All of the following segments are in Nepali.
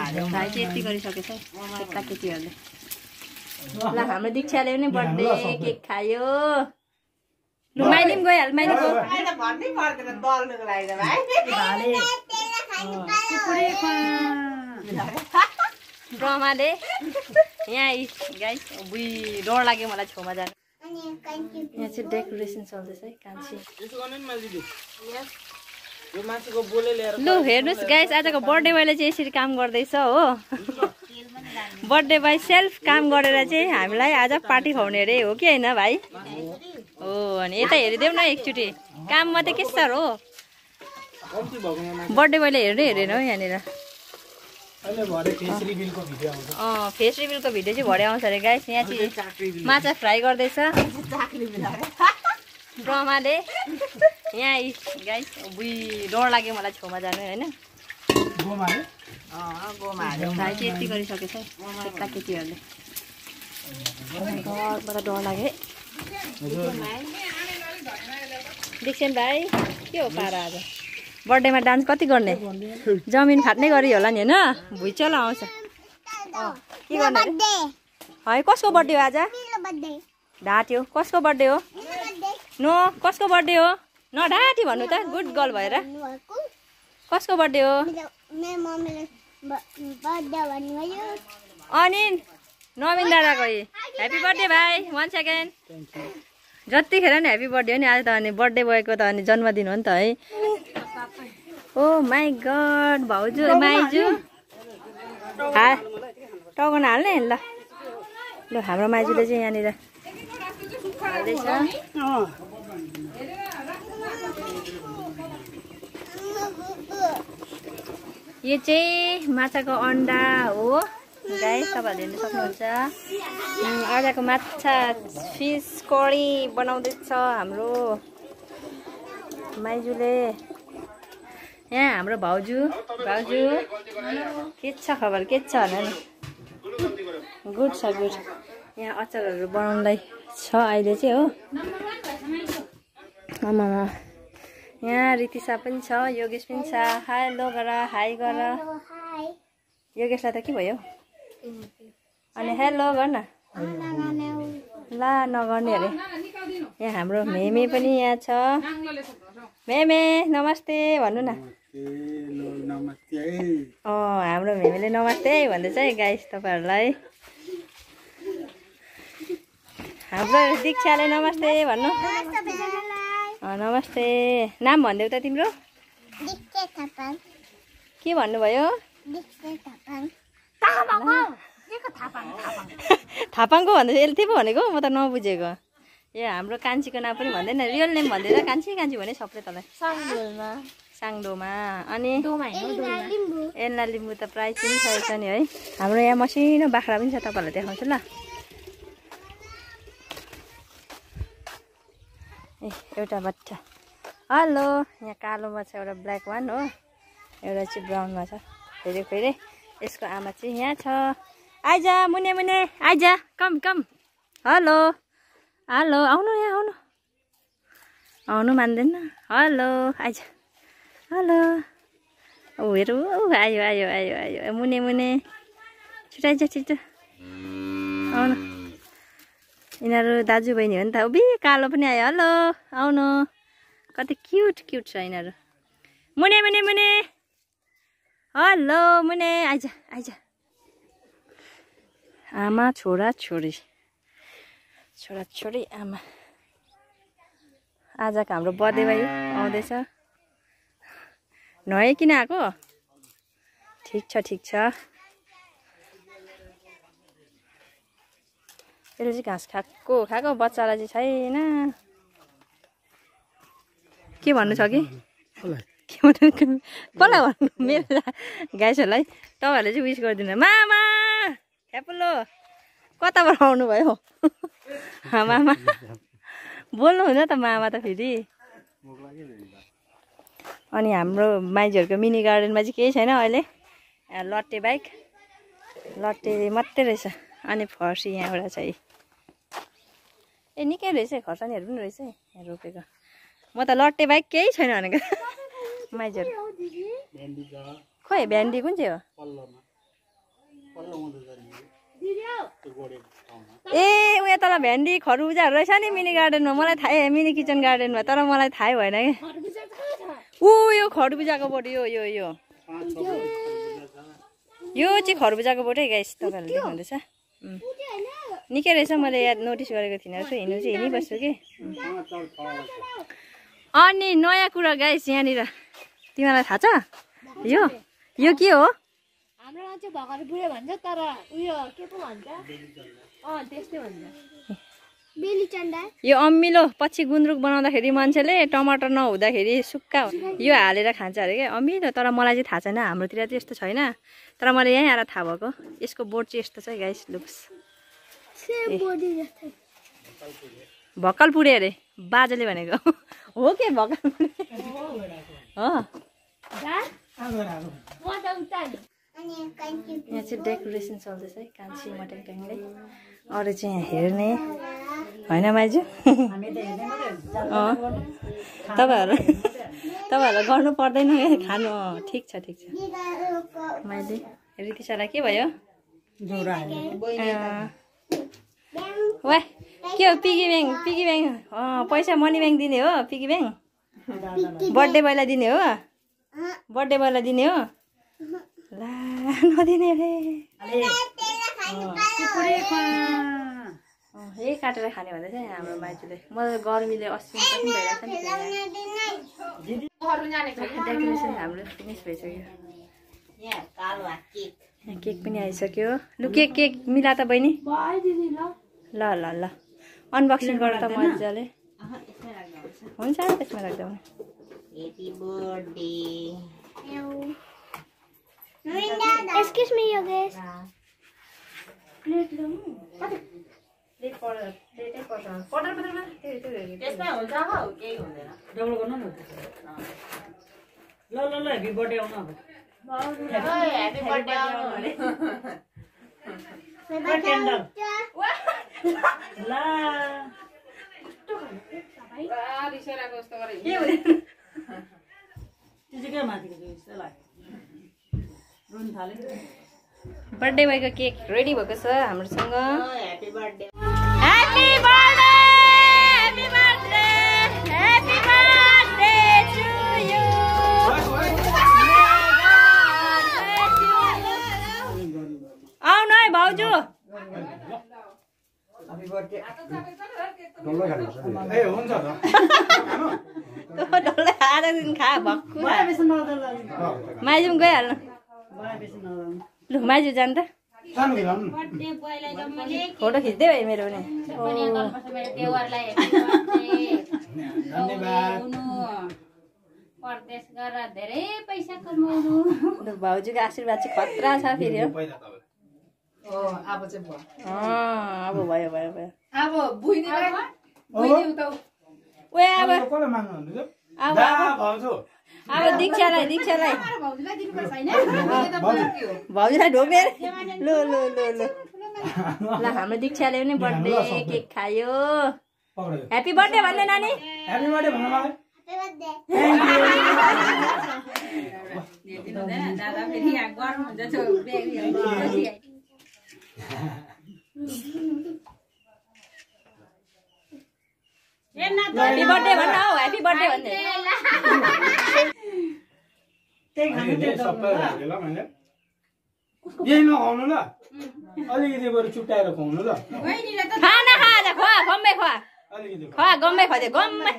भाइ चाहिँ यति गरिसकेछ है केटाकेटीहरूले। ल हाम्रो दीक्षाले पनि बर्थडे केक खायो। लु माइली पनि गइहाल, माइली गयो। ब्रह्माले यहाँ गाइस बुई डर लाग्यो मलाई छेउमा जानु। यहाँ चाहिँ डेकोरेसन चल्दैछ है कान्छी। लु हेर्नुहोस् गाइस आजको बर्थडे बोयले चाहिँ यसरी काम गर्दैछ हो। बर्थडे बोय सेल्फ काम गरेर चाहिँ हामीलाई आज पार्टी खुवाउने अरे हो कि होइन भाइ? हो अनि यता हेरिदेऊ न एकचोटि, काम मात्रै के सर हो। बर्थडे बोयले हेरेन हो यहाँनिर। फेस रिभिलको भिडियो चाहिँ भरे आउँछ अरे गाइस। यहाँ चाहिँ माछा फ्राई गर्दैछ ब्रह्माले। यहाँ गाइस बुई डर लाग्यो मलाई छेउमा जानु होइन। भाइ चाहिँ यति गरिसकेछ है केटाकेटीहरूले। घरबाट डर लाग्यो है। देख्छन् भाइ के हो पारा आज बर्थडेमा डान्स कति गर्ने? जमिन फाट्ने गरी होला नि होइन। भुइँचलो आउँछ। के गर्ने है? कसको बर्थडे हो आज? ढाँट्यो। कसको बर्थडे हो? नो कसको बर्थडे हो? नढाँटी भन्नु त गुड गर्ल भएर। कसको बर्थडे हो? अनि नवीन दादाको। ह्याप्पी बर्थडे भाइ। 1 सेकेन्ड। जतिखेर नि ह्याप्पी बर्थडे हो नि आज त। अनि बर्थडे बोयको त अनि जन्मदिन हो नि त है। ओ माई गड भाउजू माइजू टाउको नहाल्ने ल। ल हाम्रो माइजूले चाहिँ यहाँनिर हाल्दैछ। यो चाहिँ माछाको अन्डा हो गाइस, तपाईँहरूले हेर्न सक्नुहुन्छ। आजको माछा फिस करी बनाउँदैछ हाम्रो माइजूले। यहाँ हाम्रो भाउजू के छ खबर? के छ होला नि? गुड छ गुड। यहाँ अचारहरू बनाउनलाई छ अहिले चाहिँ हो। आमामा यहाँ रितिसा पनि छ, योगेश पनि छ। हेलो गर, हाई गर। योगेशलाई त के भयो? अनि हेलो गर न। ला नगर्ने अरे। यहाँ हाम्रो मेमे पनि यहाँ छ। मेमे नमस्ते भन्नु न। हाम्रो मेमेले नमस्ते भन्दैछ है गाइस तपाईँहरूलाई। हाम्रो दीक्षाले नमस्ते भन्नु। नमस्ते। नाम भनिदेऊ त तिम्रो? के भन्नुभयो? थापाङको भन्दैछ। यसले पो भनेको म त नबुझेको। ए हाम्रो कान्छीको नाम पनि भन्दैन, रियल नेम भन्दैन। कान्छी भने सबै तँलाई साङडोमा। अनि एन्ना लिम्बू त प्रायः चिनिसकेको छ नि है। हाम्रो यहाँ मसिनो बाख्रा पनि छ, तपाईँहरूलाई देखाउँछु ल। ए एउटा बच्चा। हेलो। यहाँ कालोमा छ एउटा ब्ल्याक वान हो, एउटा चाहिँ ब्राउनमा छ। फेरि यसको आमा चाहिँ यहाँ छ। आइज मुने आइज कम। हेलो आउनु यहाँ आउनु मान्दैन। हेलो आइज। हेलो ऊ हेरौँ आयो मुने छिटो छिटो आउनु। यिनीहरू दाजुबहिनी हो नि त। उभि कालो पनि आयो। हेलो आउनु। कति क्युट छ यिनीहरू। मुने हेलो मुने आइज। आमा छोरा छोरी आमा। आजको हाम्रो बर्थडे भाइ आउँदैछ। नआइकन आएको? ठिक छ। यसले चाहिँ घाँस खाएको बच्चालाई चाहिँ छैन। के भन्नु छ कि? के भन्नु कसलाई भन्नु? मेरो गाइसहरूलाई तपाईँहरूले चाहिँ विस गरिदिनु। मामा ह्यापुलो कताबाट आउनु भयो? मामा बोल्नुहुन्छ त मामा त फेरि। अनि हाम्रो माइजहरूको मिनी गार्डनमा चाहिँ केही छैन अहिले। लट्टे बाइक लट्टे मात्रै रहेछ। अनि फर्सी यहाँबाट छ। ए निकै रहेछ, खर्सानीहरू पनि रहेछ यहाँ रोपेको। म त लट्टे बाइक केही छैन भनेको। माइजहरू खोइ भ्यान्डी कुन चाहिँ हो? ए उयो तल भेन्डी खरबुजाहरू रहेछ नि मिनी गार्डनमा मलाई थाहै मिनी किचन गार्डनमा तर मलाई थाहै भएन कि ऊ यो खरबुजाको बोट यो यो यो यो चाहिँ खरबुजाको बोटै गाइस तपाईँहरूले देख्नुहुँदैछ निकै रहेछ मैले याद नोटिस गरेको थिइनँ रहेछ हिँड्नु चाहिँ हिँडिबस्छु कि अनि नयाँ कुरा गाइस यहाँनिर तिमीलाई थाहा छ यो के हो हाम्रोमा चाहिँ भर्खर बुढे भन्छ तर उयो के पो भन्छ त्यस्तै भन्छ बेली चन्दा यो अमिलो पछि गुन्द्रुक बनाउँदाखेरि मान्छेले टमाटर नहुँदाखेरि सुक्खा यो हालेर खान्छ अरे क्या अमिलो तर मलाई चाहिँ थाहा छैन हाम्रोतिर चाहिँ यस्तो छैन तर मलाई यहीँ आएर थाहा भएको यसको बोट चाहिँ यस्तो छ गाइस लुक्स भक्कल पुडे अरे बाजेले भनेको हो के भक्कल पुडे हो यहाँ चाहिँ डेकोरेसन चल्दैछ है कान्छी मटन ट्याङले अरू चाहिँ यहाँ हेर्ने होइन माइजू तपाईँहरू गर्नु पर्दैन खानु ठिक छ मैले रितिसालाई के भयो वा के हो पिगी ब्याङ्क पैसा मनी ब्याङ्क दिने हो पिगी ब्याङ्क बर्थडे बोयलाई दिने हो ला नदिने रे यही काटेर खाने भन्दै चाहिँ हाम्रो माइजूले मलाई गर्मीले अस्ति पनि भइरहेको छ नि डेकोरेसन हाम्रो फिनिस भइसक्यो केक पनि आइसक्यो लु केक मिला त बहिनी ल अनबक्सिङ गर त मजाले हुन्छ त्यसमा राख्दा Excuse me, Yogesh. बर्थडे बोयको केक रेडी भएको छ हाम्रोसँग Happy birthday. Happy birthday to you. आउनु है भाउजू डल्लै आधा दिन खा भक्कु माइजू गइहाल्नु लु माइजू जानु त फोटो खिच्दै भयो मेरो पनि भाउजूको आशीर्वाद चाहिँ खतरा छ फेरि हो अब भयो अब दीक्षालाई भाउजूलाई ढोक्ने ल हाम्रो दीक्षाले पनि बर्थडे केक खायो ह्याप्पी बर्थडे भन्दै नानी ह्याप्पी बर्थडे भन्नु मलाई दादा फेरि यहाँ गर्नु हुन्छ ह्याप्पी बर्थडे भन्न हौ ह्याप्पी बर्थडे भन्दै यही नखाउनु ल अलिकति बरु चुट्याएर खुवाउनु ल खाना खा खा गम्मै खा अलिकति खा गम्मै खा गम्मै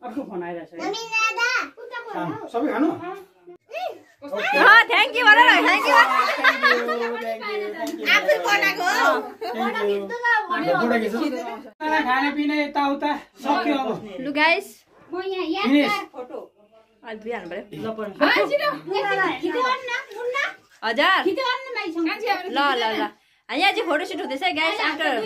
अर्को फोन आइरहेछ सबै खानु थ्याङ्क यू भन न थ्याङ्क यू आफै बनाएको खानापिना यताउता सक्यो अब लु गाइस फोटो आज बिहान पऱ्यो हजार ल यहाँ चाहिँ फोटोसुट हुँदैछ गाइस आफ्टर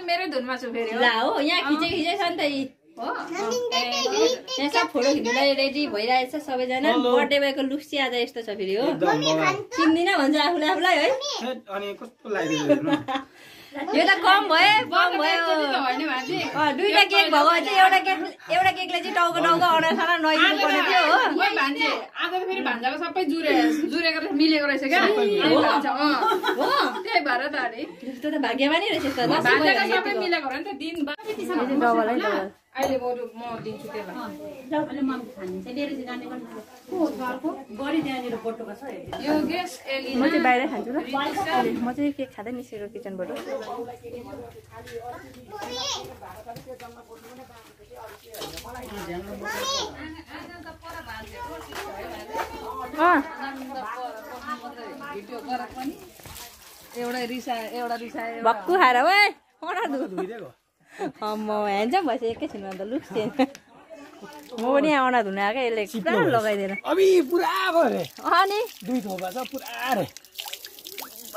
मेरै धुनमा छु फेरि ल हो यहाँ खिचेको छ नि त यहाँ सब फोटो खिच्नुलाई रेडी भइरहेछ सबैजना बर्थडे भएको लुक चाहिँ आज यस्तो छ फेरि हो चिन्दिनँ भन्छ आफूलाई है अनि कस्तो लाग्यो यो त कम भयो कम भयो होइन भान्जी दुईटा केक भएको चाहिँ एउटा केकले चाहिँ टाउको अडासारा नहिदिनु पर्ने थियो हो ओइ भान्जी आज त फेरि भान्जाको सबै जुरेको मिलेको रहेछ क्या हो त्यही भएर त अरे त्यस्तो त भाग्यमानी रहेछ त भान्जाको सबै मिलेको हो नि त दिन डबल है डबल अहिले बरु म दिन्छु त्यसलाई यो ग्यास म चाहिँ बाहिरै खान्छु ल म चाहिँ केक खाँदै निस्केको किचनबाट एउटा रिसा भक्कु खाएर ओए म ह्यान्डसम भएपछि एकैछिनमा अन्त लुक्स चेन्ज म पनि यहाँ अनुहार धुन आएको यसले पुरा लगाइदिएर अबि पुरा भयो रे अनि 2 थोपा छ पुरा रे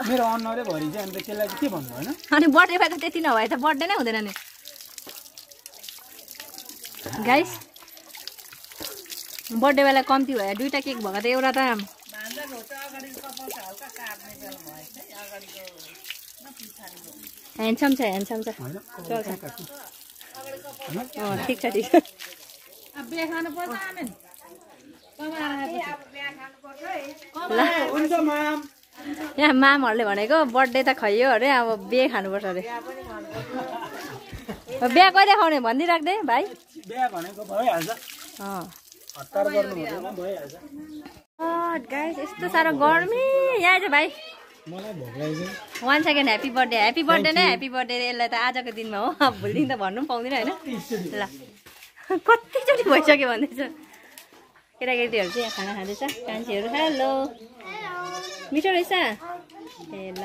मेरो अनुहारै भरि चाहिँ अन्त त्यसलाई चाहिँ के भन्नु होइन अनि बर्थडे भएको त्यति नभए त बर्थडे नै हुँदैन नि गाइस बर्थडे बेला कम्ती भयो दुईटा केक भएको त एउटा त ह्यान्डसम छ चल्छ ठिक छ हुन्छ माम यहाँ मामहरूले भनेको बर्थडे त खैयो अरे अब बिहे खानुपर्छ अरे बिहा कहिले खाउने भनिदिइराख्दै भाइ बिहा भनेको भइहाल्छ हतार गर्नु हुँदैन भइहाल्छ गाइस यस्तो साह्रो गर्मी यहाँ चाहिँ भाइ मलाई भोक लाग्यो 1 सेकेन्ड ह्याप्पी बर्थडे नै ह्याप्पी बर्थडे यसलाई त आजको दिनमा हो भोलिदेखि त भन्नु पनि पाउँदैन होइन ल कतिचोटि भइसक्यो भन्दैछ केटाकेटीहरू चाहिँ यहाँ खाना खाँदैछ कान्छीहरू हेलो मिठो रहेछ ए ल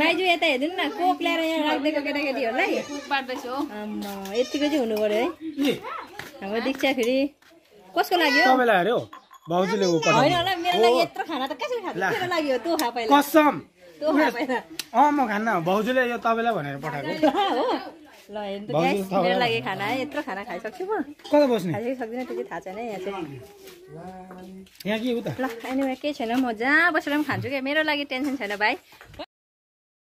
माइजू यता हेर्नु न कोक ल्याएर यहाँ राखिदिएको केटाकेटीहरूलाई बाट्दैछु हो यतिको चाहिँ हुनु पर्यो है हाम्रो दीक्षा फेरि कसको लागि हो तपाईँलाई अरे हो भाउजूले उ पठाउनु होइन होला मेरो लागि यत्रो खाना त कसरी खान्छ तेरो लागि हो तँ खा पहिला कसम तँ खा पहिला म खान्न भाउजूले यो तपाईँलाई भनेर पठाएको हो ल हेर्नु त गाइस मेरो लागि खाना है यत्रो खाना खाइसक्छु म कता बस्ने खाइसक्नु सक्दिनँ त्यो चाहिँ थाहा छैन यहाँ चाहिँ यहाँ के उता ल एनिवे केही छैन म जहाँ बसेर पनि खान्छु क्या मेरो लागि टेन्सन छैन भाइ